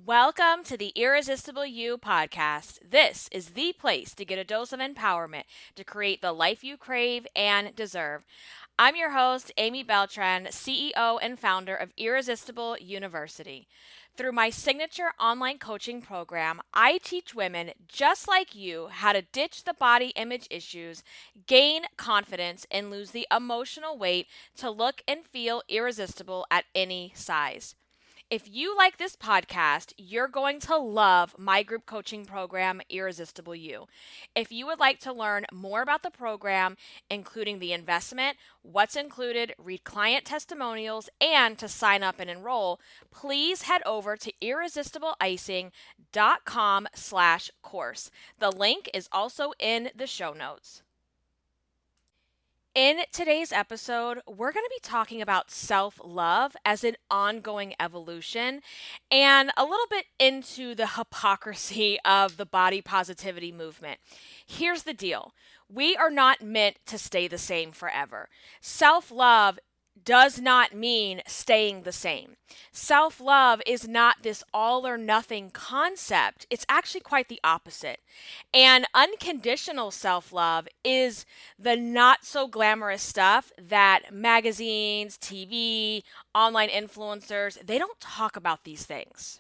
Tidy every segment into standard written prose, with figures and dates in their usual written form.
Welcome to the Irresistible You podcast. This is the place to get a dose of empowerment to create the life you crave and deserve. I'm your host, Amy Beltran, CEO and founder of Irresistible University. Through my signature online coaching program, I teach women just like you how to ditch the body image issues, gain confidence, and lose the emotional weight to look and feel irresistible at any size. If you like this podcast, you're going to love my group coaching program, Irresistible You. If you would like to learn more about the program, including the investment, what's included, read client testimonials, and to sign up and enroll, please head over to irresistibleicing.com/course. The link is also in the show notes. In today's episode, we're going to be talking about self-love as an ongoing evolution and a little bit into the hypocrisy of the body positivity movement. Here's the deal. We are not meant to stay the same forever. Self-love does not mean staying the same. Self-love is not this all or nothing concept. It's actually quite the opposite. And unconditional self-love is the not so glamorous stuff that magazines, TV, online influencers, they don't talk about these things.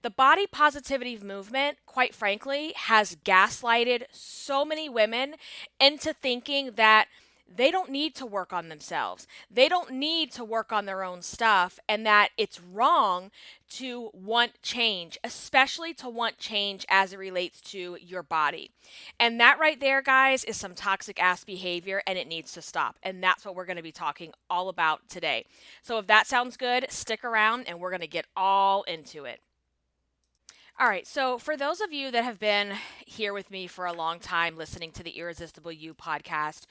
The body positivity movement, quite frankly, has gaslighted so many women into thinking that they don't need to work on themselves. They don't need to work on their own stuff, and that it's wrong to want change, especially to want change as it relates to your body. And that right there, guys, is some toxic ass behavior, and it needs to stop. And that's what we're going to be talking all about today. So if that sounds good, stick around and we're going to get all into it. All right, so for those of you that have been here with me for a long time listening to the Irresistible You podcast,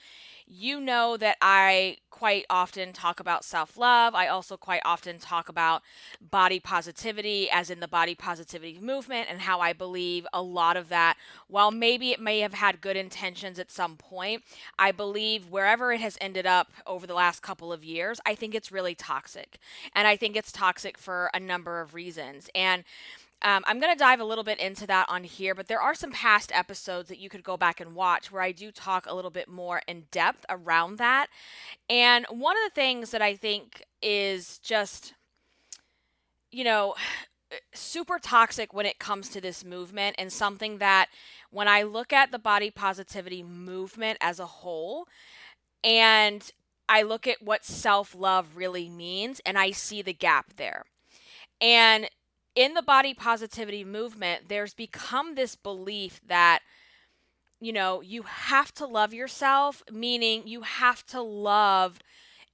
you know that I quite often talk about self-love. I also quite often talk about body positivity, as in the body positivity movement, and how I believe a lot of that, while maybe it may have had good intentions at some point, I believe wherever it has ended up over the last couple of years, I think it's really toxic. And I think it's toxic for a number of reasons. And I'm going to dive a little bit into that on here, but there are some past episodes that you could go back and watch where I do talk a little bit more in depth around that. And one of the things that I think is just, you know, super toxic when it comes to this movement, and something that when I look at the body positivity movement as a whole, and I look at what self-love really means, and I see the gap there. And in the body positivity movement, there's become this belief that, you have to love yourself, meaning you have to love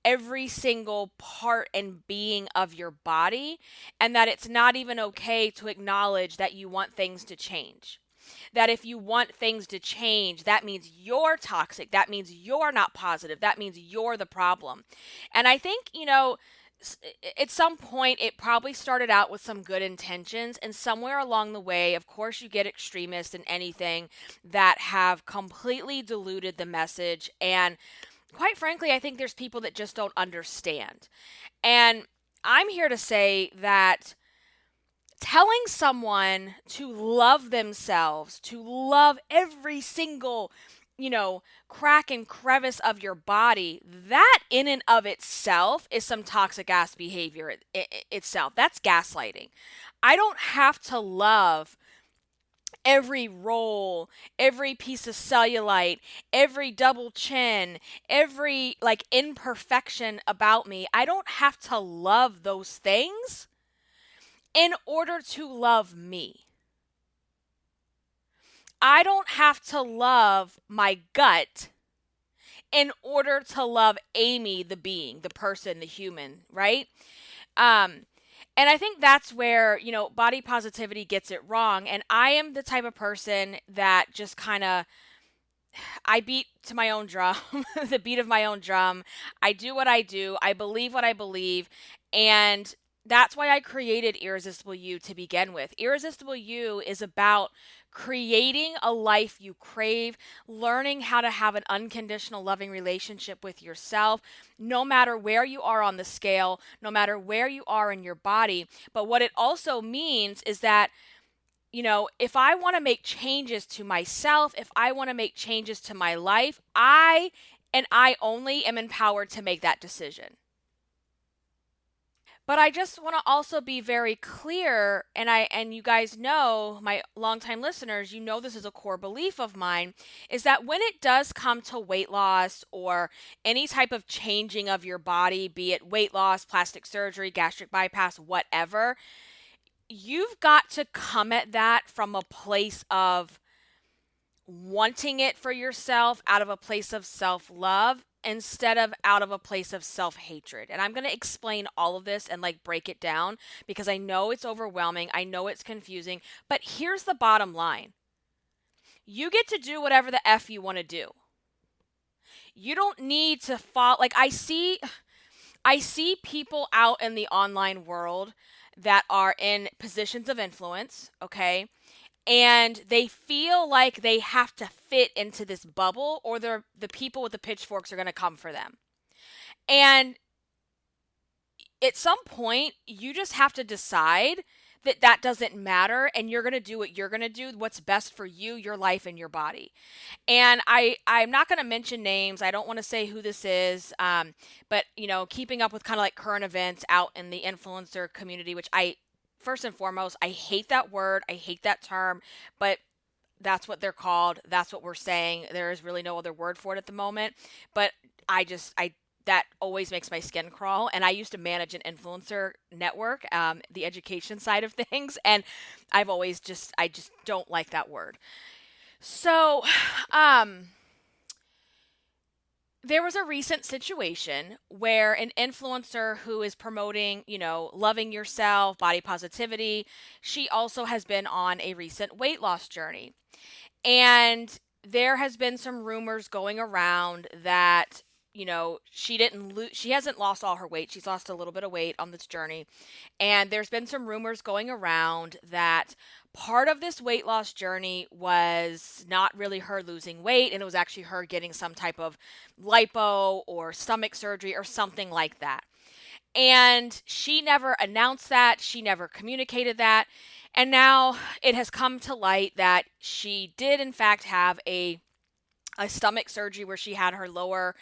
every single part and being of your body, and that it's not even okay to acknowledge that you want things to change. That if you want things to change, that means you're toxic. That means you're not positive. That means you're the problem. And I think, at some point it probably started out with some good intentions, and somewhere along the way, of course, you get extremists and anything that have completely diluted the message. And quite frankly, I think there's people that just don't understand. And I'm here to say that telling someone to love themselves, to love every single crack and crevice of your body, that in and of itself is some toxic ass behavior itself. That's gaslighting. I don't have to love every roll, every piece of cellulite, every double chin, every imperfection about me. I don't have to love those things in order to love me. I don't have to love my gut in order to love Amy, the being, the person, the human, right? And I think that's where, body positivity gets it wrong. And I am the type of person that just I beat to my own drum, the beat of my own drum. I do what I do. I believe what I believe. And That's why I created Irresistible You to begin with. Irresistible You is about creating a life you crave, learning how to have an unconditional loving relationship with yourself, no matter where you are on the scale, no matter where you are in your body. But what it also means is that, if I want to make changes to myself, if I want to make changes to my life, I and I only am empowered to make that decision. But I just want to also be very clear, and you guys know, my longtime listeners, this is a core belief of mine, is that when it does come to weight loss or any type of changing of your body, be it weight loss, plastic surgery, gastric bypass, whatever, you've got to come at that from a place of wanting it for yourself, out of a place of self-love, instead of out of a place of self-hatred. And I'm going to explain all of this and like break it down because I know it's overwhelming. I know it's confusing, but here's the bottom line. You get to do whatever the F you want to do. You don't need to follow, like I see people out in the online world that are in positions of influence, okay? And they feel like they have to fit into this bubble or the people with the pitchforks are going to come for them. And at some point, you just have to decide that that doesn't matter and you're going to do what you're going to do, what's best for you, your life, and your body. And I'm not going to mention names. I don't want to say who this is. But, keeping up with kind of like current events out in the influencer community, which first and foremost, I hate that word. I hate that term, but that's what they're called. That's what we're saying. There is really no other word for it at the moment. But that always makes my skin crawl. And I used to manage an influencer network, the education side of things. And I just don't like that word. So, there was a recent situation where an influencer who is promoting, loving yourself, body positivity, she also has been on a recent weight loss journey. And there has been some rumors going around that, she hasn't lost all her weight. She's lost a little bit of weight on this journey. And there's been some rumors going around that part of this weight loss journey was not really her losing weight, and it was actually her getting some type of lipo or stomach surgery or something like that. And she never announced that, she never communicated that. And now it has come to light that she did, in fact, have a stomach surgery where she had her lower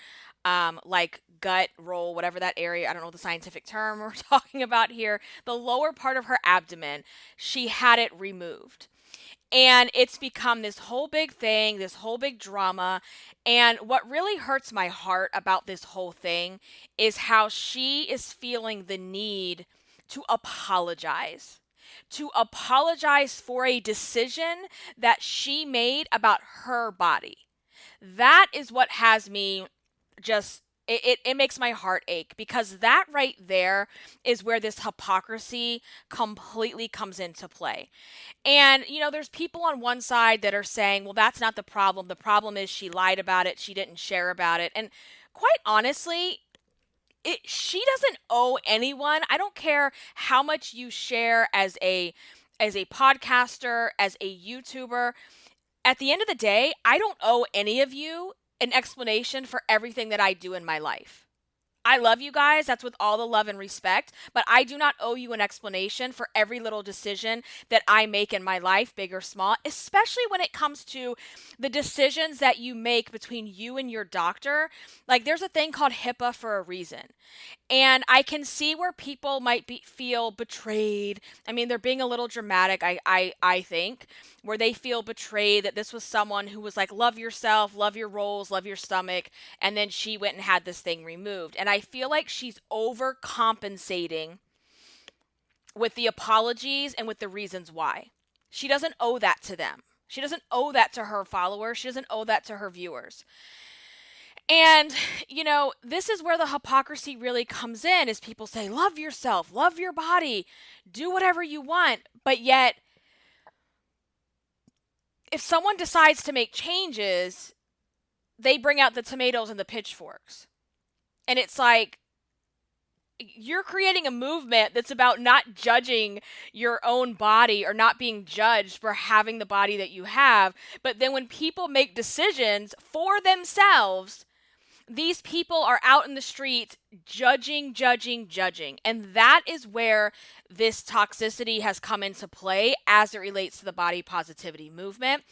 like gut roll, whatever that area, I don't know the scientific term we're talking about here, the lower part of her abdomen, she had it removed. And it's become this whole big thing, this whole big drama. And what really hurts my heart about this whole thing is how she is feeling the need to apologize. To apologize for a decision that she made about her body. That is what has me just it makes my heart ache, because that right there is where this hypocrisy completely comes into play. And there's people on one side that are saying, well, that's not the problem. The problem is she lied about it, she didn't share about it. And quite honestly, she doesn't owe anyone. I don't care how much you share as a podcaster, as a YouTuber. At the end of the day, I don't owe any of you an explanation for everything that I do in my life. I love you guys. That's with all the love and respect. But I do not owe you an explanation for every little decision that I make in my life, big or small, especially when it comes to the decisions that you make between you and your doctor. Like, there's a thing called HIPAA for a reason. And I can see where people might feel betrayed. I mean, they're being a little dramatic, I think, where they feel betrayed that this was someone who was like, love yourself, love your rolls, love your stomach. And then she went and had this thing removed. And I feel like she's overcompensating with the apologies and with the reasons why. She doesn't owe that to them. She doesn't owe that to her followers. She doesn't owe that to her viewers. And, this is where the hypocrisy really comes in, is people say, love yourself, love your body, do whatever you want. But yet, if someone decides to make changes, they bring out the tomatoes and the pitchforks. And it's like, you're creating a movement that's about not judging your own body or not being judged for having the body that you have. But then when people make decisions for themselves, these people are out in the streets judging, judging, judging. And that is where this toxicity has come into play as it relates to the body positivity movement.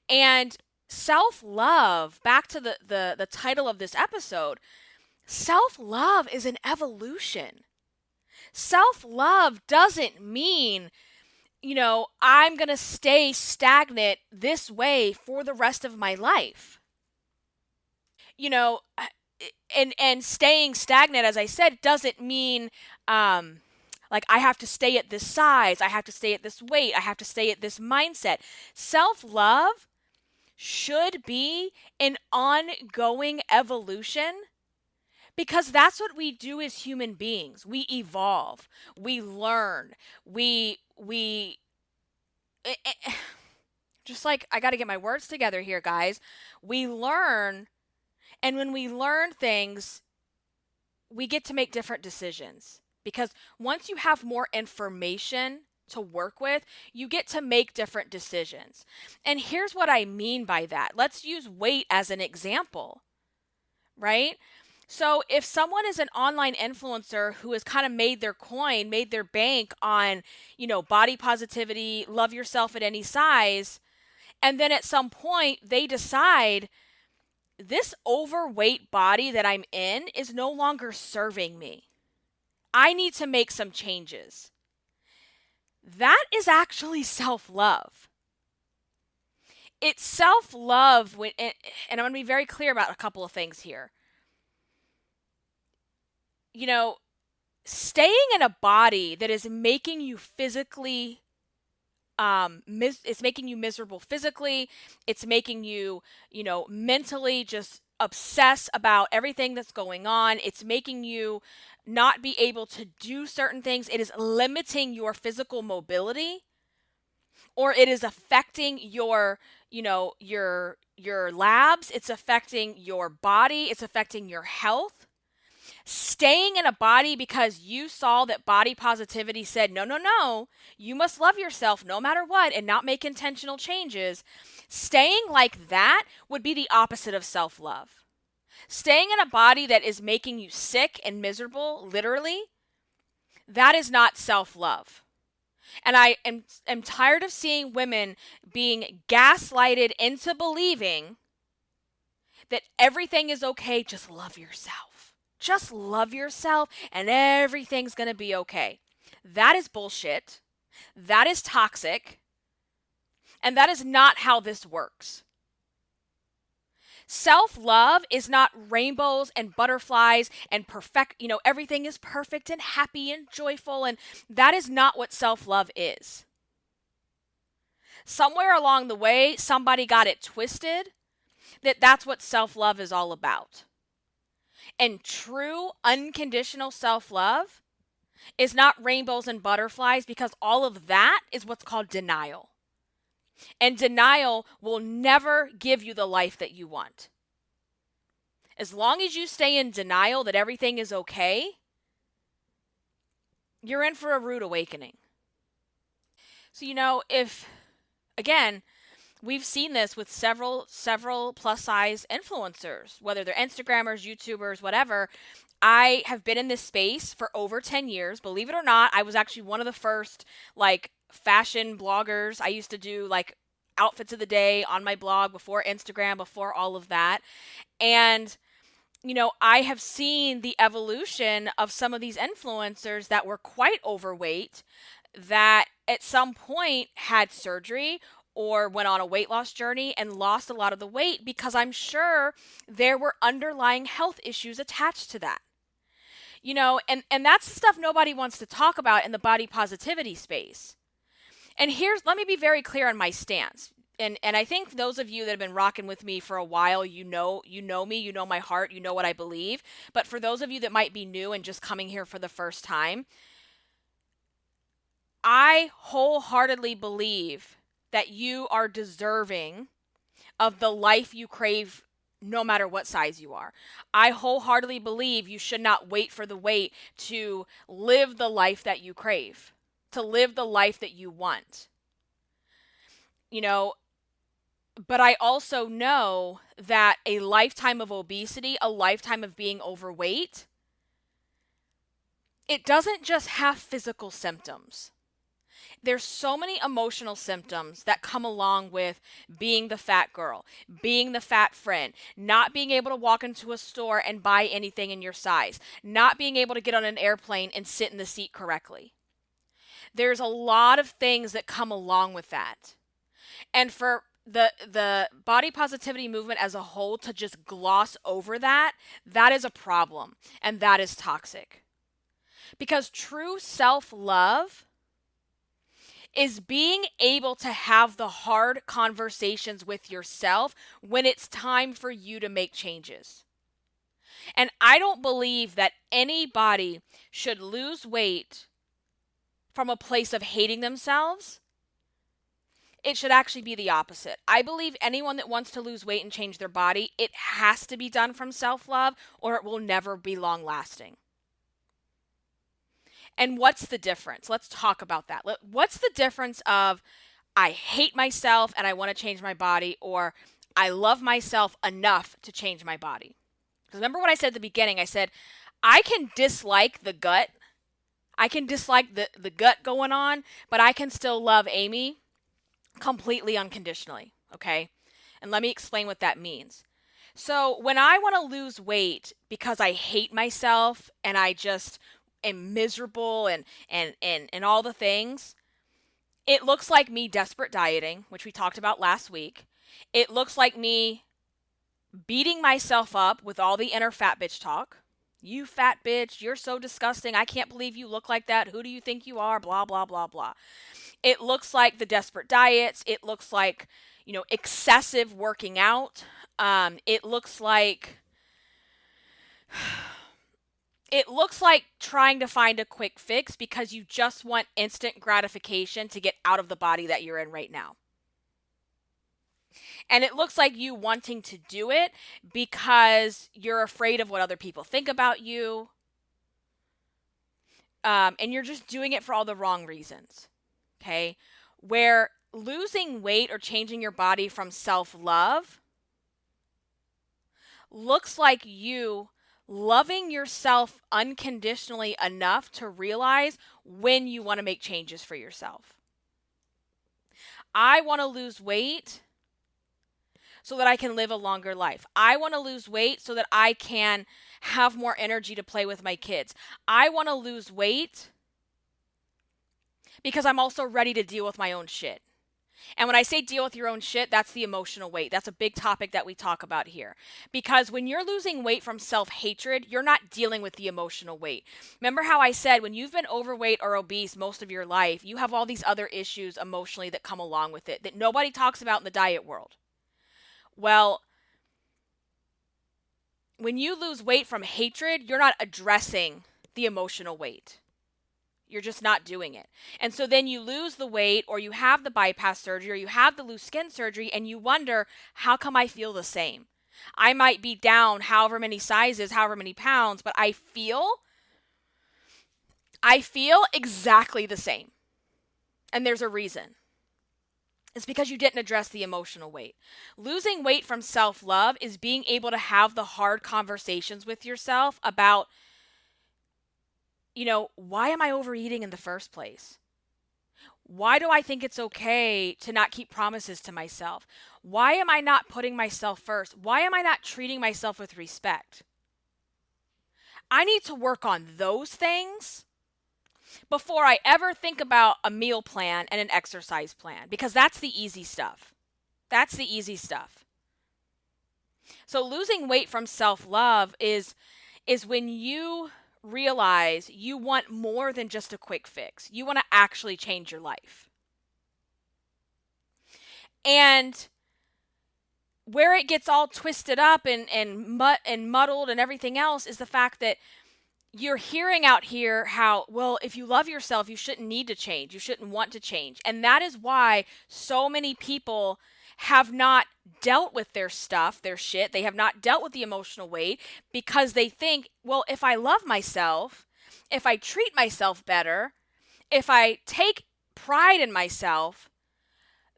And self-love, back to the title of this episode, self-love is an evolution. Self-love doesn't mean, I'm going to stay stagnant this way for the rest of my life. You know, and staying stagnant, as I said, doesn't mean like I have to stay at this size, I have to stay at this weight, I have to stay at this mindset. Self-love should be an ongoing evolution, because that's what we do as human beings. We evolve, we learn, we just like, I got to get my words together here, guys. We learn, and when we learn things, we get to make different decisions, because once you have more information to work with, you get to make different decisions. And here's what I mean by that. Let's use weight as an example, right? So if someone is an online influencer who has kind of made their coin, made their bank on, body positivity, love yourself at any size, and then at some point they decide this overweight body that I'm in is no longer serving me, I need to make some changes. That is actually self-love. It's self-love when, and I'm going to be very clear about a couple of things here. Staying in a body that is making you physically, it's making you miserable physically, it's making you, mentally just obsess about everything that's going on. It's making you not be able to do certain things. It is limiting your physical mobility, or it is affecting your, your labs. It's affecting your body. It's affecting your health. Staying in a body because you saw that body positivity said, no, no, no, you must love yourself no matter what and not make intentional changes. Staying like that would be the opposite of self-love. Staying in a body that is making you sick and miserable, literally, that is not self-love. And I am tired of seeing women being gaslighted into believing that everything is okay, just love yourself. Just love yourself and everything's going to be okay. That is bullshit. That is toxic. And that is not how this works. Self-love is not rainbows and butterflies and perfect, everything is perfect and happy and joyful. And that is not what self-love is. Somewhere along the way, somebody got it twisted that that's what self-love is all about. And true unconditional self-love is not rainbows and butterflies, because all of that is what's called denial. And denial will never give you the life that you want. As long as you stay in denial that everything is okay, you're in for a rude awakening. So, if, again, we've seen this with several plus size influencers, whether they're Instagrammers, YouTubers, whatever. I have been in this space for over 10 years. Believe it or not, I was actually one of the first fashion bloggers. I used to do outfits of the day on my blog before Instagram, before all of that. And I have seen the evolution of some of these influencers that were quite overweight, that at some point had surgery or went on a weight loss journey and lost a lot of the weight, because I'm sure there were underlying health issues attached to that. And that's the stuff nobody wants to talk about in the body positivity space. And let me be very clear on my stance. And I think those of you that have been rocking with me for a while, you know me, you know my heart, you know what I believe. But for those of you that might be new and just coming here for the first time, I wholeheartedly believe that you are deserving of the life you crave no matter what size you are. I wholeheartedly believe you should not wait for the weight to live the life that you crave, to live the life that you want. You know, but I also know that a lifetime of obesity, a lifetime of being overweight, it doesn't just have physical symptoms. There's so many emotional symptoms that come along with being the fat girl, being the fat friend, not being able to walk into a store and buy anything in your size, not being able to get on an airplane and sit in the seat correctly. There's a lot of things that come along with that. And for the body positivity movement as a whole to just gloss over that, that is a problem, and that is toxic. Because true self-love is being able to have the hard conversations with yourself when it's time for you to make changes. And I don't believe that anybody should lose weight from a place of hating themselves. It should actually be the opposite. I believe anyone that wants to lose weight and change their body, it has to be done from self-love or it will never be long-lasting. And what's the difference? Let's talk about that. What's the difference of I hate myself and I want to change my body, or I love myself enough to change my body? Because remember what I said at the beginning? I said, I can dislike the gut. I can dislike the gut going on, but I can still love Amy completely unconditionally, okay? And let me explain what that means. So when I want to lose weight because I hate myself and I just am miserable and all the things, it looks like me desperate dieting, which we talked about last week. It looks like me beating myself up with all the inner fat bitch talk. You fat bitch, you're so disgusting. I can't believe you look like that. Who do you think you are? Blah, blah, blah, blah. It looks like the desperate diets. It looks like, excessive working out. It looks like trying to find a quick fix because you just want instant gratification to get out of the body that you're in right now. And it looks like you wanting to do it because you're afraid of what other people think about you. And you're just doing it for all the wrong reasons. Okay? Where losing weight or changing your body from self-love looks like you loving yourself unconditionally enough to realize when you want to make changes for yourself. I want to lose weight so that I can live a longer life. I want to lose weight so that I can have more energy to play with my kids. I want to lose weight because I'm also ready to deal with my own shit. And when I say deal with your own shit, that's the emotional weight. That's a big topic that we talk about here. Because when you're losing weight from self-hatred, you're not dealing with the emotional weight. Remember how I said when you've been overweight or obese most of your life, you have all these other issues emotionally that come along with it that nobody talks about in the diet world. Well, when you lose weight from hatred, you're not addressing the emotional weight. You're just not doing it. And so then you lose the weight, or you have the bypass surgery, or you have the loose skin surgery, and you wonder, how come I feel the same? I might be down however many sizes, however many pounds, but I feel exactly the same. And there's a reason. It's because you didn't address the emotional weight. Losing weight from self-love is being able to have the hard conversations with yourself about, why am I overeating in the first place? Why do I think it's okay to not keep promises to myself? Why am I not putting myself first? Why am I not treating myself with respect? I need to work on those things before I ever think about a meal plan and an exercise plan, because that's the easy stuff. That's the easy stuff. So losing weight from self-love is when you realize you want more than just a quick fix. You want to actually change your life. And where it gets all twisted up and muddled and everything else is the fact that you're hearing out here how, well, if you love yourself, you shouldn't need to change. You shouldn't want to change. And that is why so many people have not dealt with their stuff, their shit. They have not dealt with the emotional weight because they think, well, if I love myself, if I treat myself better, if I take pride in myself,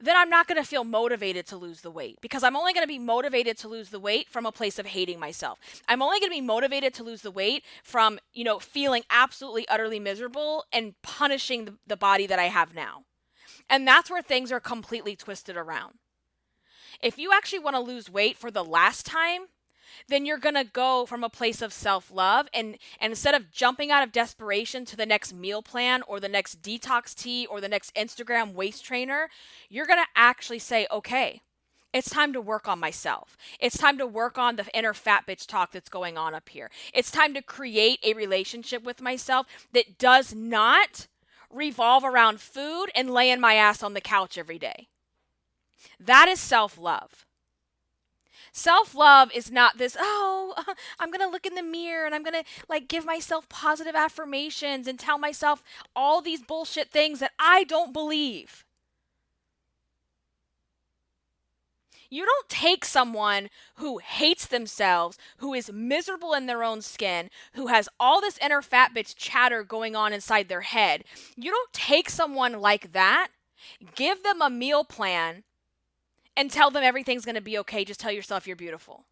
then I'm not going to feel motivated to lose the weight because I'm only going to be motivated to lose the weight from a place of hating myself. I'm only going to be motivated to lose the weight from, feeling absolutely utterly miserable and punishing the body that I have now. And that's where things are completely twisted around. If you actually want to lose weight for the last time, then you're going to go from a place of self-love and instead of jumping out of desperation to the next meal plan or the next detox tea or the next Instagram waist trainer, you're going to actually say, okay, it's time to work on myself. It's time to work on the inner fat bitch talk that's going on up here. It's time to create a relationship with myself that does not revolve around food and laying my ass on the couch every day. That is self-love. Self-love is not this, I'm going to look in the mirror and I'm going to give myself positive affirmations and tell myself all these bullshit things that I don't believe. You don't take someone who hates themselves, who is miserable in their own skin, who has all this inner fat bitch chatter going on inside their head. You don't take someone like that, give them a meal plan, and tell them everything's going to be okay. Just tell yourself you're beautiful.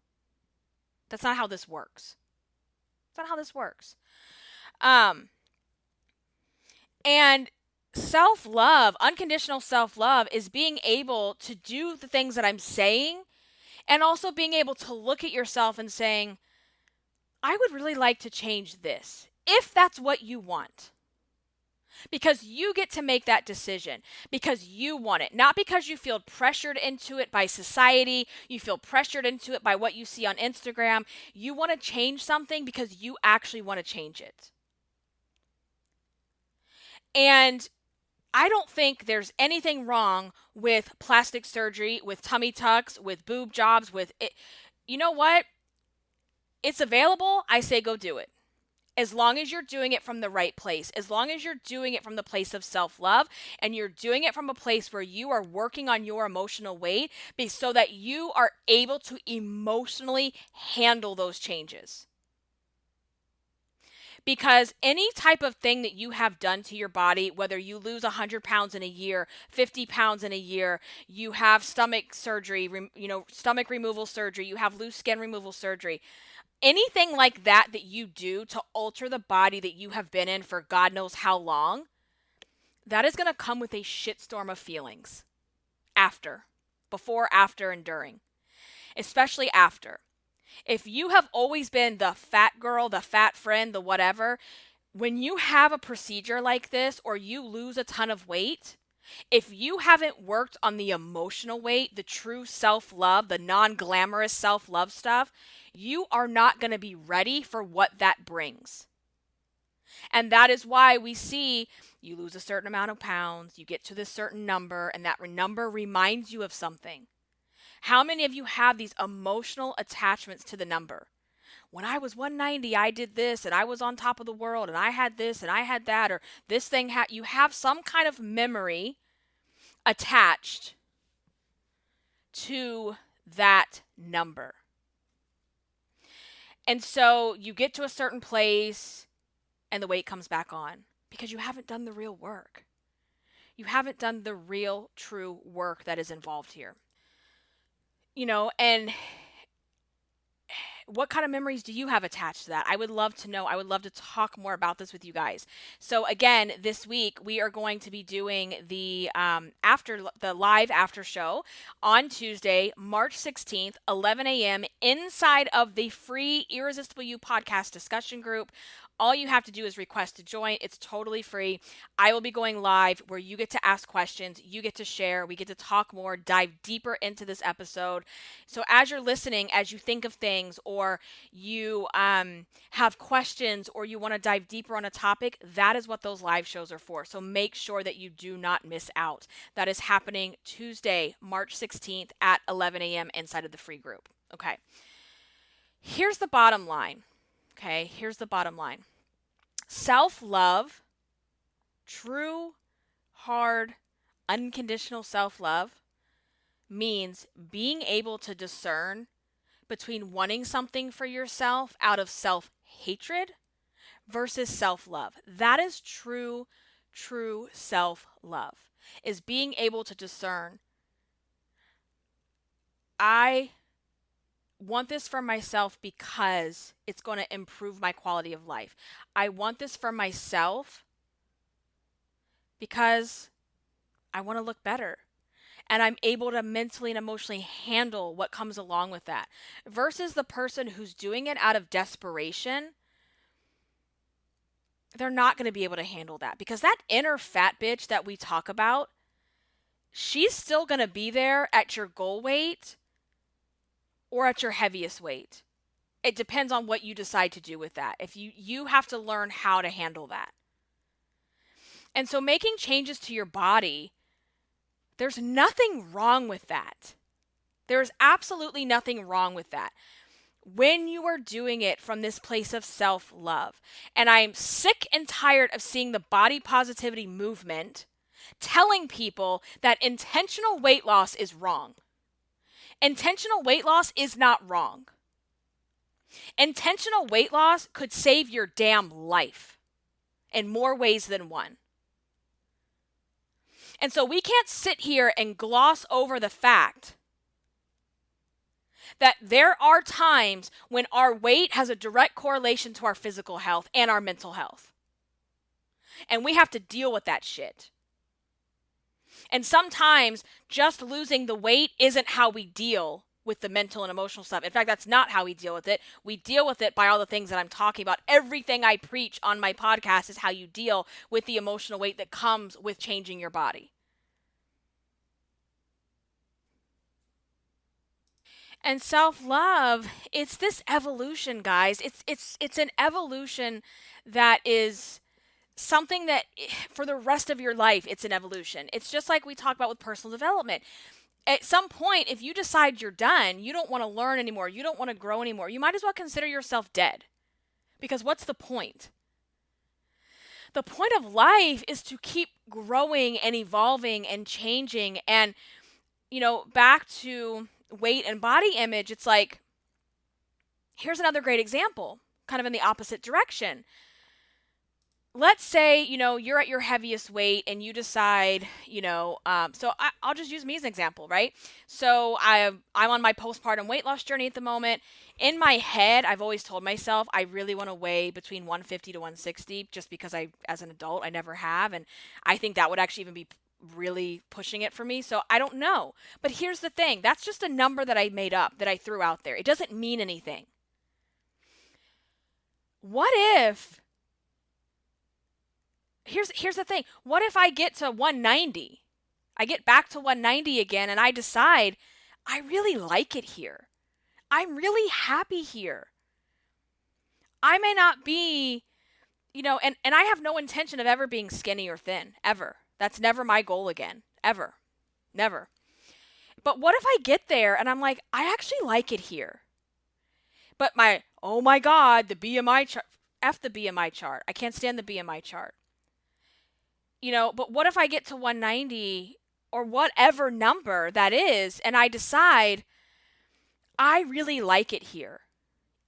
That's not how this works. That's not how this works. And self-love, unconditional self-love, is being able to do the things that I'm saying and also being able to look at yourself and saying, I would really like to change this, if that's what you want. Because you get to make that decision because you want it, not because you feel pressured into it by society, you feel pressured into it by what you see on Instagram. You want to change something because you actually want to change it. And I don't think there's anything wrong with plastic surgery, with tummy tucks, with boob jobs, with it. You know what? It's available. I say go do it. As long as you're doing it from the right place, as long as you're doing it from the place of self-love and you're doing it from a place where you are working on your emotional weight so that you are able to emotionally handle those changes. Because any type of thing that you have done to your body, whether you lose 100 pounds in a year, 50 pounds in a year, you have stomach surgery, stomach removal surgery, you have loose skin removal surgery, anything like that you do to alter the body that you have been in for God knows how long, that is going to come with a shitstorm of feelings. Before, after, and during. Especially after. If you have always been the fat girl, the fat friend, the whatever, when you have a procedure like this or you lose a ton of weight, if you haven't worked on the emotional weight, the true self-love, the non-glamorous self-love stuff, you are not going to be ready for what that brings. And that is why we see you lose a certain amount of pounds, you get to this certain number, and that number reminds you of something. How many of you have these emotional attachments to the number? When I was 190, I did this, and I was on top of the world, and I had this, and I had that, or this thing. You have some kind of memory attached to that number. And so you get to a certain place, and the weight comes back on because you haven't done the real work. You haven't done the real, true work that is involved here. And what kind of memories do you have attached to that? I would love to know. I would love to talk more about this with you guys. So again, this week we are going to be doing the live after show on Tuesday, March 16th, 11 a.m. inside of the free Irresistible You podcast discussion group. All you have to do is request to join. It's totally free. I will be going live where you get to ask questions, you get to share, we get to talk more, dive deeper into this episode. So as you're listening, as you think of things or you have questions or you want to dive deeper on a topic, that is what those live shows are for. So make sure that you do not miss out. That is happening Tuesday, March 16th at 11 a.m. inside of the free group. Okay. Here's the bottom line. Self-love, true, hard, unconditional self-love means being able to discern between wanting something for yourself out of self-hatred versus self-love. That is true self-love, is being able to discern, I want this for myself because it's going to improve my quality of life. I want this for myself because I want to look better. And I'm able to mentally and emotionally handle what comes along with that. Versus the person who's doing it out of desperation, they're not going to be able to handle that, because that inner fat bitch that we talk about, she's still going to be there at your goal weight or at your heaviest weight. It depends on what you decide to do with that. If you have to learn how to handle that. And so making changes to your body, there's nothing wrong with that. There's absolutely nothing wrong with that when you are doing it from this place of self-love. And I'm sick and tired of seeing the body positivity movement telling people that intentional weight loss is wrong. Intentional weight loss is not wrong. Intentional weight loss could save your damn life in more ways than one. And so we can't sit here and gloss over the fact that there are times when our weight has a direct correlation to our physical health and our mental health. And we have to deal with that shit. And sometimes just losing the weight isn't how we deal with the mental and emotional stuff. In fact, that's not how we deal with it. We deal with it by all the things that I'm talking about. Everything I preach on my podcast is how you deal with the emotional weight that comes with changing your body. And self-love, it's this evolution, guys. It's an evolution that is something that for the rest of your life, it's an evolution. It's just like we talk about with personal development. At some point, if you decide you're done, you don't want to learn anymore, you don't want to grow anymore, you might as well consider yourself dead. Because what's the point? The point of life is to keep growing and evolving and changing. And, back to weight and body image, it's like, here's another great example, kind of in the opposite direction. Let's say, you're at your heaviest weight and you decide, I'll just use me as an example, right? So I'm on my postpartum weight loss journey at the moment. In my head, I've always told myself I really want to weigh between 150 to 160 just because as an adult, I never have. And I think that would actually even be really pushing it for me. So I don't know. But here's the thing. That's just a number that I made up, that I threw out there. It doesn't mean anything. What if... Here's the thing. What if I get to 190? I get back to 190 again and I decide I really like it here. I'm really happy here. I may not be, and I have no intention of ever being skinny or thin, ever. That's never my goal again, ever. Never. But what if I get there and I'm like, I actually like it here. But oh my God, the BMI chart, F the BMI chart. I can't stand the BMI chart. But what if I get to 190 or whatever number that is, and I decide I really like it here.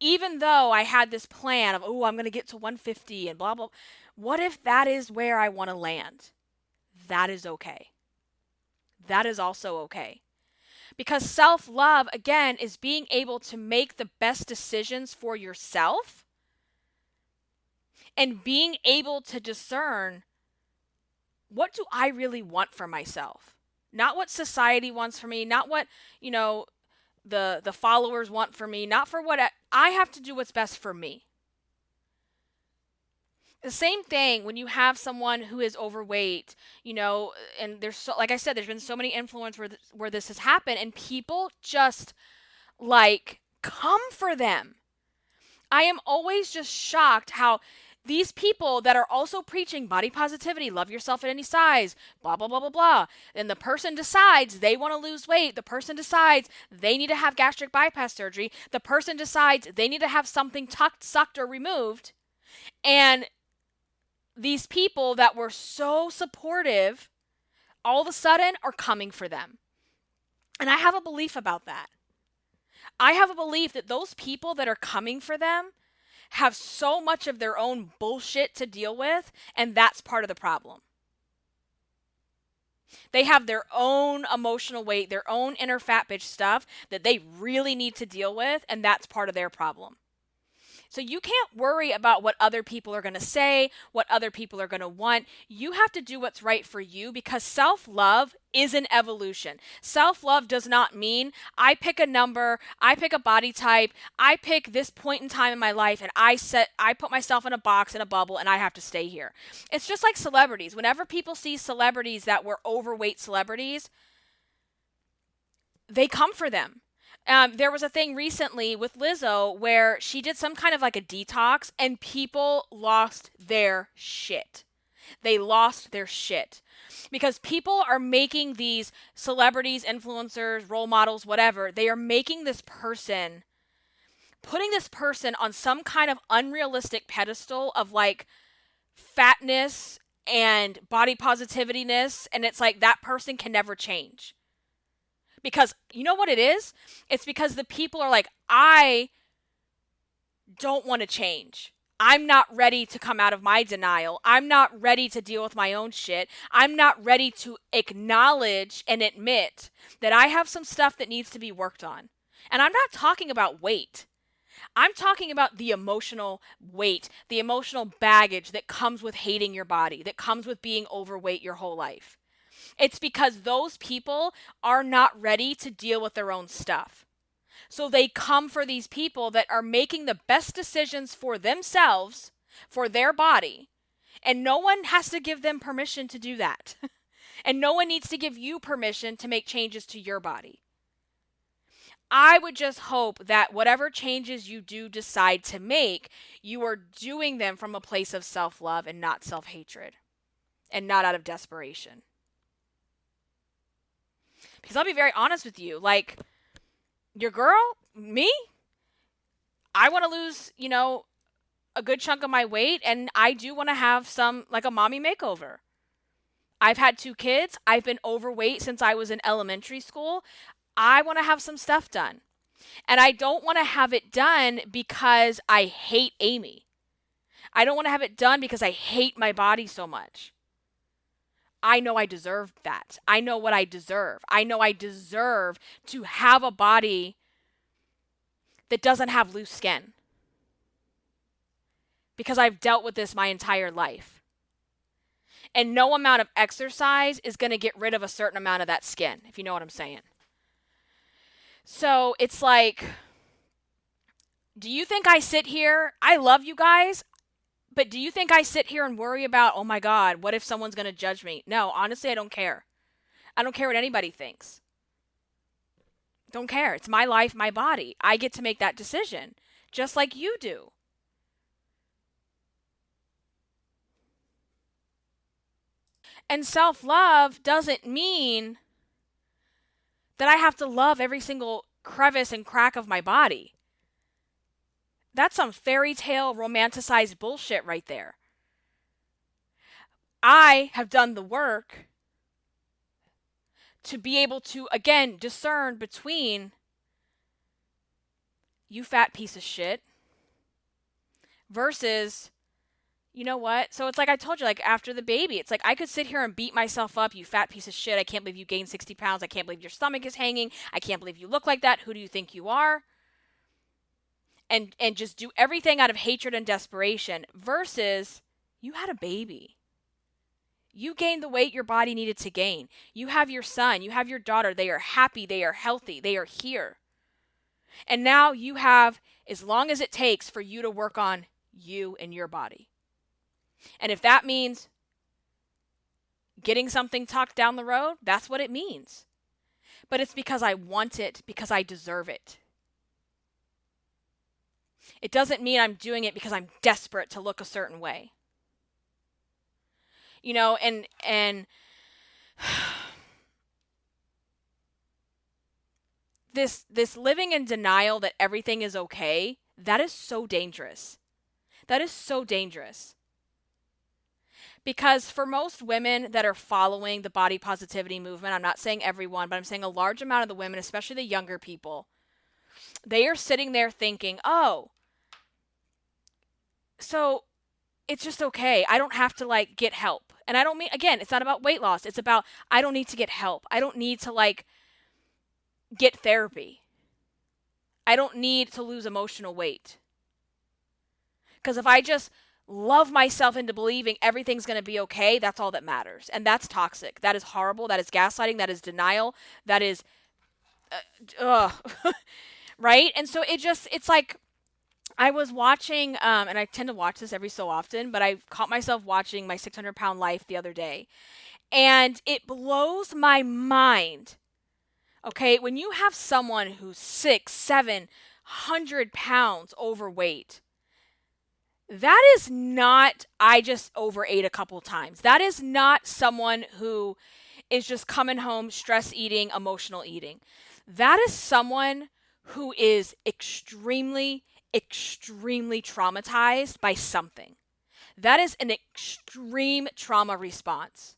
Even though I had this plan of, I'm going to get to 150 and blah, blah. What if that is where I want to land? That is okay. That is also okay. Because self-love, again, is being able to make the best decisions for yourself and being able to discern, what do I really want for myself? Not what society wants for me, not what, the followers want for me, not for what I have to do what's best for me. The same thing when you have someone who is overweight, and there's like I said, there's been so many influencers where this has happened, and people just come for them. I am always just shocked how these people that are also preaching body positivity, love yourself at any size, blah, blah, blah, blah, blah. And the person decides they want to lose weight. The person decides they need to have gastric bypass surgery. The person decides they need to have something tucked, sucked, or removed. And these people that were so supportive all of a sudden are coming for them. And I have a belief about that. I have a belief that those people that are coming for them have so much of their own bullshit to deal with, and that's part of the problem. They have their own emotional weight, their own inner fat bitch stuff that they really need to deal with, and that's part of their problem. So you can't worry about what other people are going to say, what other people are going to want. You have to do what's right for you because self-love is an evolution. Self-love does not mean I pick a number, I pick a body type, I pick this point in time in my life and I put myself in a box in a bubble and I have to stay here. It's just like celebrities. Whenever people see celebrities that were overweight celebrities, they come for them. There was a thing recently with Lizzo where she did some kind of like a detox and people lost their shit. They lost their shit because people are making these celebrities, influencers, role models, whatever. They are making this person, putting this person on some kind of unrealistic pedestal of like fatness and body positivityness. And it's like that person can never change. Because you know what it is? It's because the people are like, I don't want to change. I'm not ready to come out of my denial. I'm not ready to deal with my own shit. I'm not ready to acknowledge and admit that I have some stuff that needs to be worked on. And I'm not talking about weight. I'm talking about the emotional weight, the emotional baggage that comes with hating your body, that comes with being overweight your whole life. It's because those people are not ready to deal with their own stuff. So they come for these people that are making the best decisions for themselves, for their body, and no one has to give them permission to do that. And no one needs to give you permission to make changes to your body. I would just hope that whatever changes you do decide to make, you are doing them from a place of self-love and not self-hatred, and not out of desperation. Because I'll be very honest with you, like, your girl, me, I want to lose, a good chunk of my weight, and I do want to have some, like a mommy makeover. I've had 2 kids. I've been overweight since I was in elementary school. I want to have some stuff done. And I don't want to have it done because I hate Amy. I don't want to have it done because I hate my body so much. I know I deserve that. I know what I deserve. I know I deserve to have a body that doesn't have loose skin. Because I've dealt with this my entire life. And no amount of exercise is going to get rid of a certain amount of that skin, if you know what I'm saying. So it's like, do you think I sit here? I love you guys. But do you think I sit here and worry about, oh my God, what if someone's going to judge me? No, honestly, I don't care. I don't care what anybody thinks. Don't care. It's my life, my body. I get to make that decision, just like you do. And self-love doesn't mean that I have to love every single crevice and crack of my body. That's some fairy tale romanticized bullshit right there. I have done the work to be able to, again, discern between you fat piece of shit versus, you know what? So it's like I told you, like after the baby, it's like I could sit here and beat myself up, you fat piece of shit. I can't believe you gained 60 pounds. I can't believe your stomach is hanging. I can't believe you look like that. Who do you think you are? And just do everything out of hatred and desperation versus you had a baby. You gained the weight your body needed to gain. You have your son, you have your daughter. They are happy, they are healthy, they are here. And now you have as long as it takes for you to work on you and your body. And if that means getting something tucked down the road, that's what it means. But it's because I want it, because I deserve it. It doesn't mean I'm doing it because I'm desperate to look a certain way. And this living in denial that everything is okay, that is so dangerous. That is so dangerous. Because for most women that are following the body positivity movement, I'm not saying everyone, but I'm saying a large amount of the women, especially the younger people, they are sitting there thinking, oh, so it's just okay. I don't have to like get help. And I don't mean, again, it's not about weight loss. It's about, I don't need to get help. I don't need to like get therapy. I don't need to lose emotional weight. Because if I just love myself into believing everything's going to be okay, that's all that matters. And that's toxic. That is horrible. That is gaslighting. That is denial. That is, right? And so it's like, I was watching, and I tend to watch this every so often, but I caught myself watching My 600-Pound Life the other day. And it blows my mind. Okay, when you have someone who's 600, 700 pounds overweight, that is not, I just overate a couple times. That is not someone who is just coming home, stress eating, emotional eating. That is someone who is extremely traumatized by something. That is an extreme trauma response.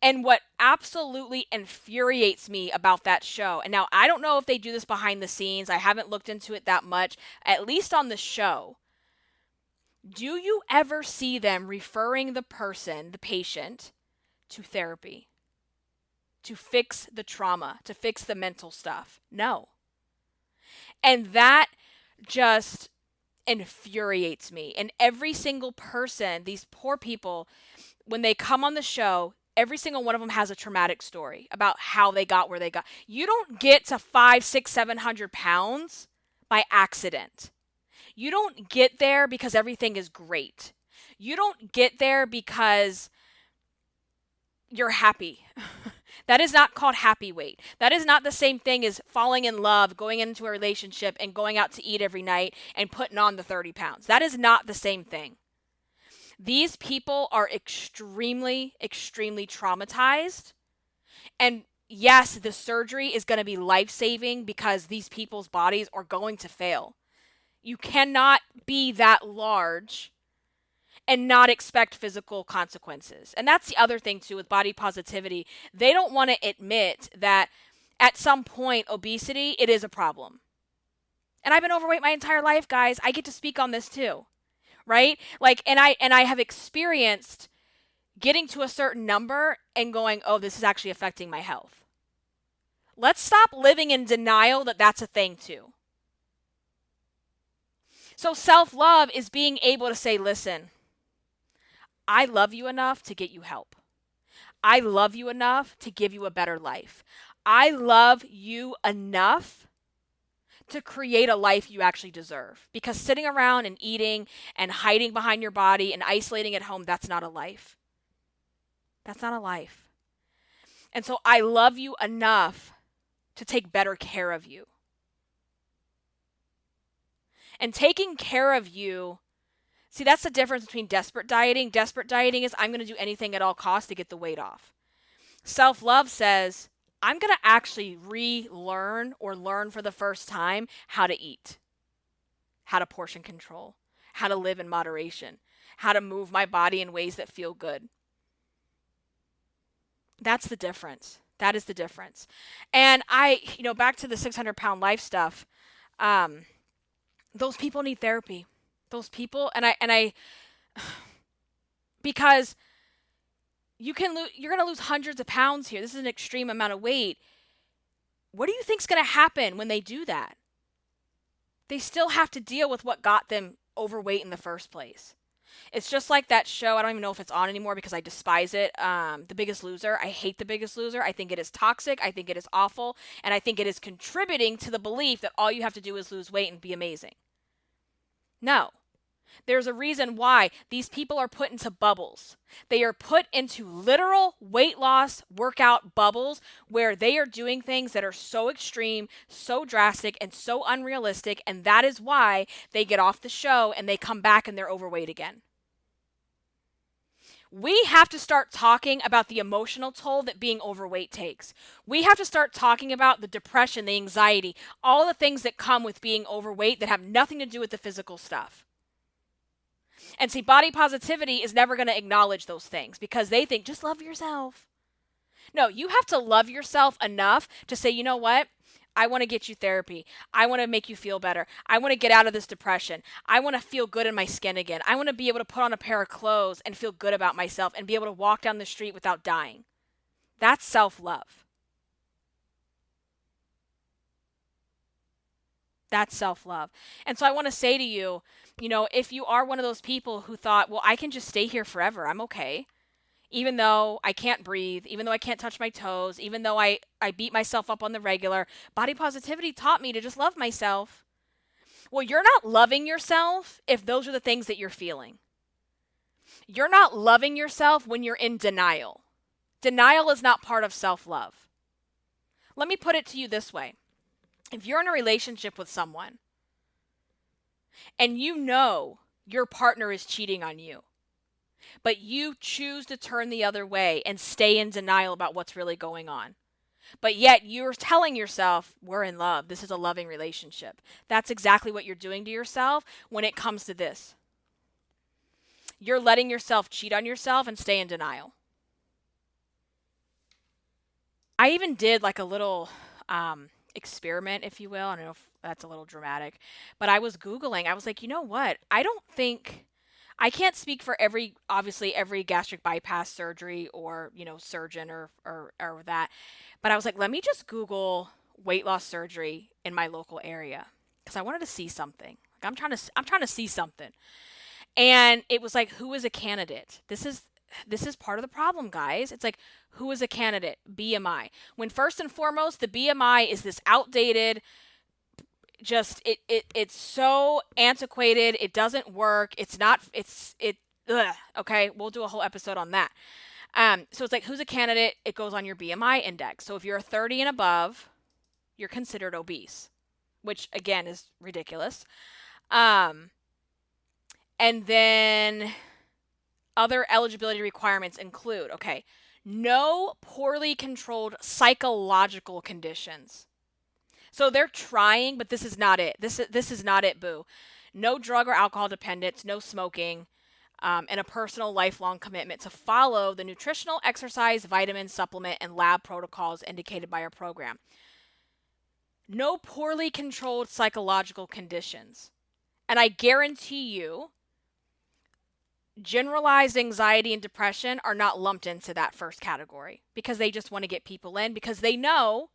And what absolutely infuriates me about that show, and now I don't know if they do this behind the scenes, I haven't looked into it that much, at least on the show, do you ever see them referring the person, the patient, to therapy? To fix the trauma, to fix the mental stuff? No. And that just infuriates me. And every single person, these poor people, when they come on the show, every single one of them has a traumatic story about how they got where they got. You don't get to 500, 600, 700 pounds by accident. You don't get there because everything is great. You don't get there because you're happy. That is not called happy weight. That is not the same thing as falling in love, going into a relationship, and going out to eat every night and putting on the 30 pounds. That is not the same thing. These people are extremely traumatized. And yes, the surgery is going to be life-saving because these people's bodies are going to fail. You cannot be that large and not expect physical consequences. And that's the other thing too with body positivity. They don't want to admit that at some point obesity, it is a problem. And I've been overweight my entire life, guys. I get to speak on this too. Right? Like and I have experienced getting to a certain number and going, "Oh, this is actually affecting my health." Let's stop living in denial that that's a thing too. So self-love is being able to say, "Listen, I love you enough to get you help. I love you enough to give you a better life. I love you enough to create a life you actually deserve." Because sitting around and eating and hiding behind your body and isolating at home, that's not a life. That's not a life. And so I love you enough to take better care of you. And taking care of you, see, that's the difference between desperate dieting. Desperate dieting is I'm going to do anything at all costs to get the weight off. Self-love says, I'm going to actually relearn or learn for the first time how to eat, how to portion control, how to live in moderation, how to move my body in ways that feel good. That's the difference. That is the difference. And back to the 600-pound life stuff, those people need therapy. Those people, because you're going to lose hundreds of pounds here. This is an extreme amount of weight. What do you think's going to happen when they do that? They still have to deal with what got them overweight in the first place. It's just like that show. I don't even know if it's on anymore because I despise it. The Biggest Loser. I hate The Biggest Loser. I think it is toxic. I think it is awful. And I think it is contributing to the belief that all you have to do is lose weight and be amazing. No. There's a reason why these people are put into bubbles. They are put into literal weight loss workout bubbles where they are doing things that are so extreme, so drastic, and so unrealistic, and that is why they get off the show and they come back and they're overweight again. We have to start talking about the emotional toll that being overweight takes. We have to start talking about the depression, the anxiety, all the things that come with being overweight that have nothing to do with the physical stuff. And see, body positivity is never going to acknowledge those things because they think just love yourself. No, you have to love yourself enough to say, you know what? I want to get you therapy. I want to make you feel better. I want to get out of this depression. I want to feel good in my skin again. I want to be able to put on a pair of clothes and feel good about myself and be able to walk down the street without dying. That's self-love. That's self-love. And so I want to say to you, if you are one of those people who thought, well, I can just stay here forever. I'm okay. Even though I can't breathe, even though I can't touch my toes, even though I beat myself up on the regular, body positivity taught me to just love myself. Well, you're not loving yourself if those are the things that you're feeling. You're not loving yourself when you're in denial. Denial is not part of self-love. Let me put it to you this way. If you're in a relationship with someone and you know your partner is cheating on you, but you choose to turn the other way and stay in denial about what's really going on, but yet you're telling yourself, we're in love, this is a loving relationship. That's exactly what you're doing to yourself when it comes to this. You're letting yourself cheat on yourself and stay in denial. I even did like a little experiment, if you will. I don't know if that's a little dramatic, but I was Googling. I was like, you know what? I can't speak for obviously every gastric bypass surgery or, surgeon or that. But I was like, let me just Google weight loss surgery in my local area because I wanted to see something. Like I'm trying to see something. And it was like, who is a candidate? This is part of the problem, guys. It's like, who is a candidate? BMI. When first and foremost, the BMI is this outdated, it's so antiquated. It doesn't work. Okay. We'll do a whole episode on that. So it's like, who's a candidate? It goes on your BMI index. So if you're 30 and above, you're considered obese, which again is ridiculous. And then other eligibility requirements include, no poorly controlled psychological conditions. So they're trying, but this is not it. This is not it, boo. No drug or alcohol dependence, no smoking, and a personal lifelong commitment to follow the nutritional, exercise, vitamin, supplement, and lab protocols indicated by our program. No poorly controlled psychological conditions. And I guarantee you, generalized anxiety and depression are not lumped into that first category because they just want to get people in because they know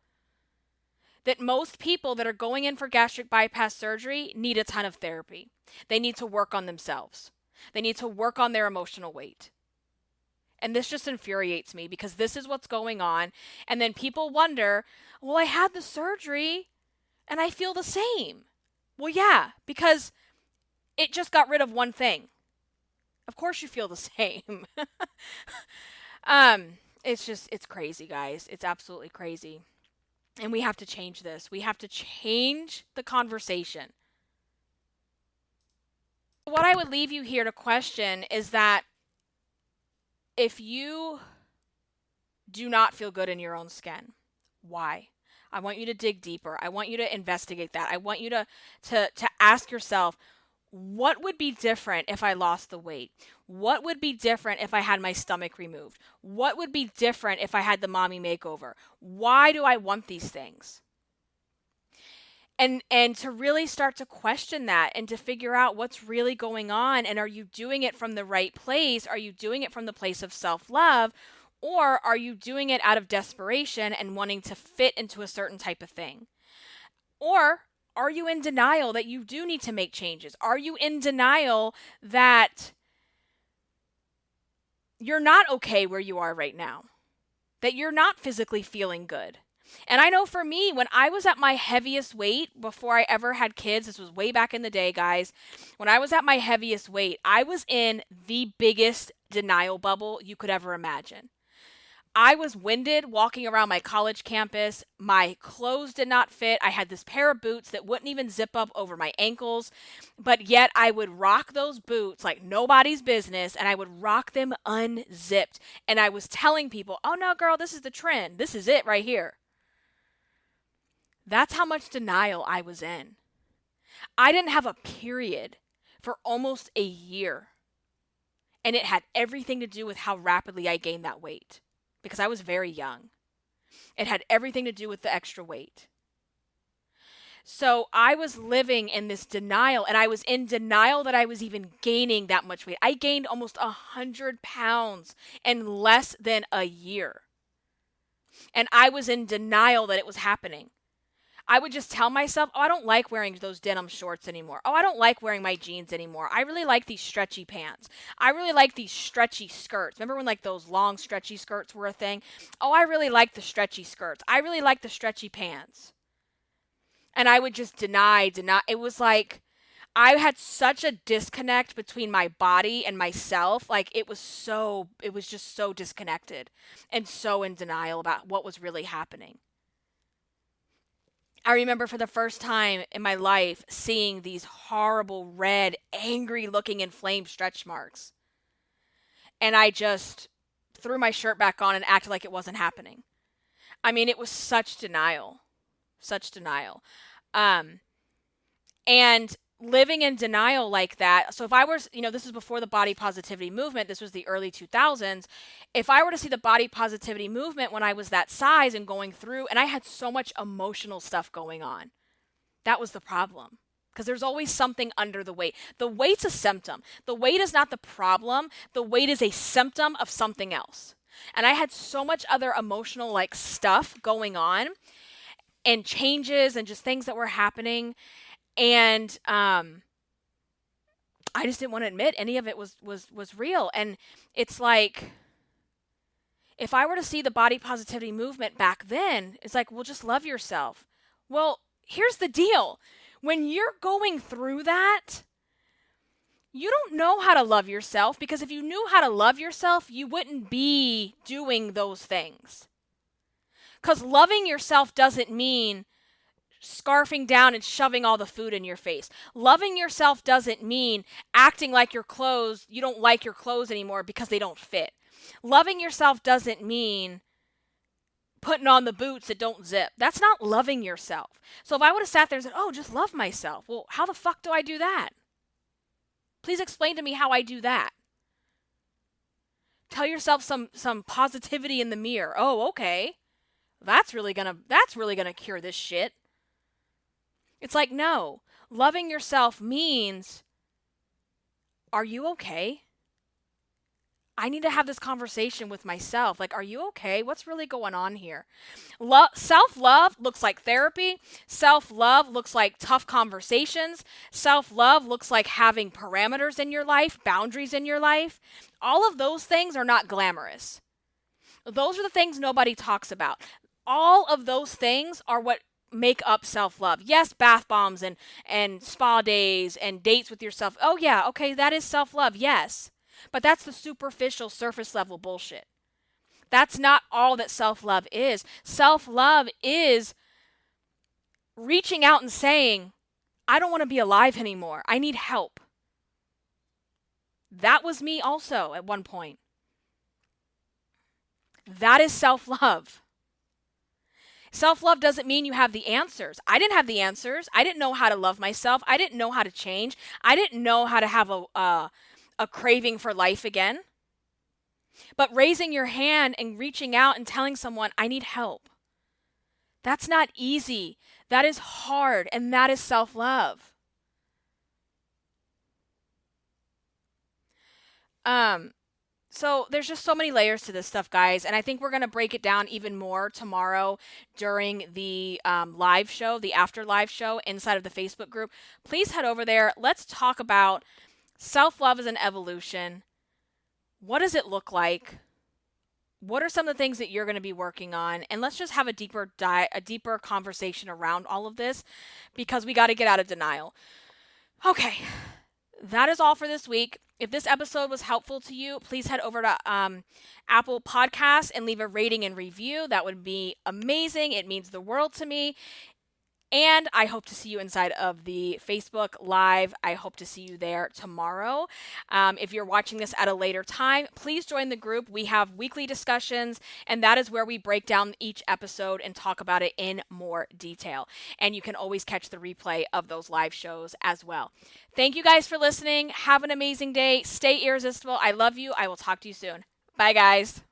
that most people that are going in for gastric bypass surgery need a ton of therapy. They need to work on themselves. They need to work on their emotional weight. And this just infuriates me because this is what's going on. And then people wonder, well, I had the surgery and I feel the same. Well, yeah, because it just got rid of one thing. Of course you feel the same. It's crazy, guys. It's absolutely crazy. And we have to change this. We have to change the conversation. What I would leave you here to question is that if you do not feel good in your own skin, why? I want you to dig deeper. I want you to investigate that. I want you to ask yourself, what would be different if I lost the weight? What would be different if I had my stomach removed? What would be different if I had the mommy makeover? Why do I want these things? And to really start to question that and to figure out what's really going on, and are you doing it from the right place? Are you doing it from the place of self-love? Or are you doing it out of desperation and wanting to fit into a certain type of thing? Or are you in denial that you do need to make changes? Are you in denial that you're not okay where you are right now? That you're not physically feeling good? And I know for me, when I was at my heaviest weight before I ever had kids, this was way back in the day, guys. When I was at my heaviest weight, I was in the biggest denial bubble you could ever imagine. I was winded walking around my college campus. My clothes did not fit. I had this pair of boots that wouldn't even zip up over my ankles, but yet I would rock those boots like nobody's business, and I would rock them unzipped. And I was telling people, oh no, girl, this is the trend. This is it right here. That's how much denial I was in. I didn't have a period for almost a year. And it had everything to do with how rapidly I gained that weight because I was very young. It had everything to do with the extra weight. So I was living in this denial, and I was in denial that I was even gaining that much weight. I gained almost 100 pounds in less than a year. And I was in denial that it was happening. I would just tell myself, oh, I don't like wearing those denim shorts anymore. Oh, I don't like wearing my jeans anymore. I really like these stretchy pants. I really like these stretchy skirts. Remember when like those long stretchy skirts were a thing? Oh, I really like the stretchy skirts. I really like the stretchy pants. And I would just deny. It was like I had such a disconnect between my body and myself. Like it was just so disconnected and so in denial about what was really happening. I remember for the first time in my life seeing these horrible red, angry looking inflamed stretch marks. And I just threw my shirt back on and acted like it wasn't happening. I mean, it was such denial. Such denial. And living in denial like that. So if I was, this is before the body positivity movement, this was the early 2000s. If I were to see the body positivity movement when I was that size and going through, and I had so much emotional stuff going on, that was the problem. Because there's always something under the weight. The weight's a symptom. The weight is not the problem. The weight is a symptom of something else. And I had so much other emotional like stuff going on and changes and just things that were happening. And I just didn't want to admit any of it was real. And it's like, if I were to see the body positivity movement back then, it's like, well, just love yourself. Well, here's the deal. When you're going through that, you don't know how to love yourself, because if you knew how to love yourself, you wouldn't be doing those things. Because loving yourself doesn't mean scarfing down and shoving all the food in your face. Loving yourself doesn't mean acting like you don't like your clothes anymore because they don't fit. Loving yourself doesn't mean putting on the boots that don't zip. That's not loving yourself. So if I would have sat there and said, oh, just love myself. Well, how the fuck do I do that? Please explain to me how I do that. Tell yourself some positivity in the mirror. Oh, okay. That's really gonna cure this shit. It's like, no. Loving yourself means, are you okay? I need to have this conversation with myself. Like, are you okay? What's really going on here? Self-love looks like therapy. Self-love looks like tough conversations. Self-love looks like having parameters in your life, boundaries in your life. All of those things are not glamorous. Those are the things nobody talks about. All of those things are what make up self-love. Yes, bath bombs and spa days and dates with yourself. Oh yeah, okay, that is self-love, yes. But that's the superficial, surface level bullshit. That's not all that self-love is. Self-love is reaching out and saying, I don't want to be alive anymore. I need help. That was me also at one point. That is self-love. Self-love doesn't mean you have the answers. I didn't have the answers. I didn't know how to love myself. I didn't know how to change. I didn't know how to have a craving for life again. But raising your hand and reaching out and telling someone, I need help. That's not easy. That is hard, and that is self-love. So there's just so many layers to this stuff, guys, and I think we're going to break it down even more tomorrow during the live show, the after live show inside of the Facebook group. Please head over there. Let's talk about self-love as an evolution. What does it look like? What are some of the things that you're going to be working on? And let's just have a deeper conversation around all of this, because we got to get out of denial. Okay, that is all for this week. If this episode was helpful to you, please head over to Apple Podcasts and leave a rating and review. That would be amazing. It means the world to me. And I hope to see you inside of the Facebook Live. I hope to see you there tomorrow. If you're watching this at a later time, please join the group. We have weekly discussions, and that is where we break down each episode and talk about it in more detail. And you can always catch the replay of those live shows as well. Thank you guys for listening. Have an amazing day. Stay irresistible. I love you. I will talk to you soon. Bye, guys.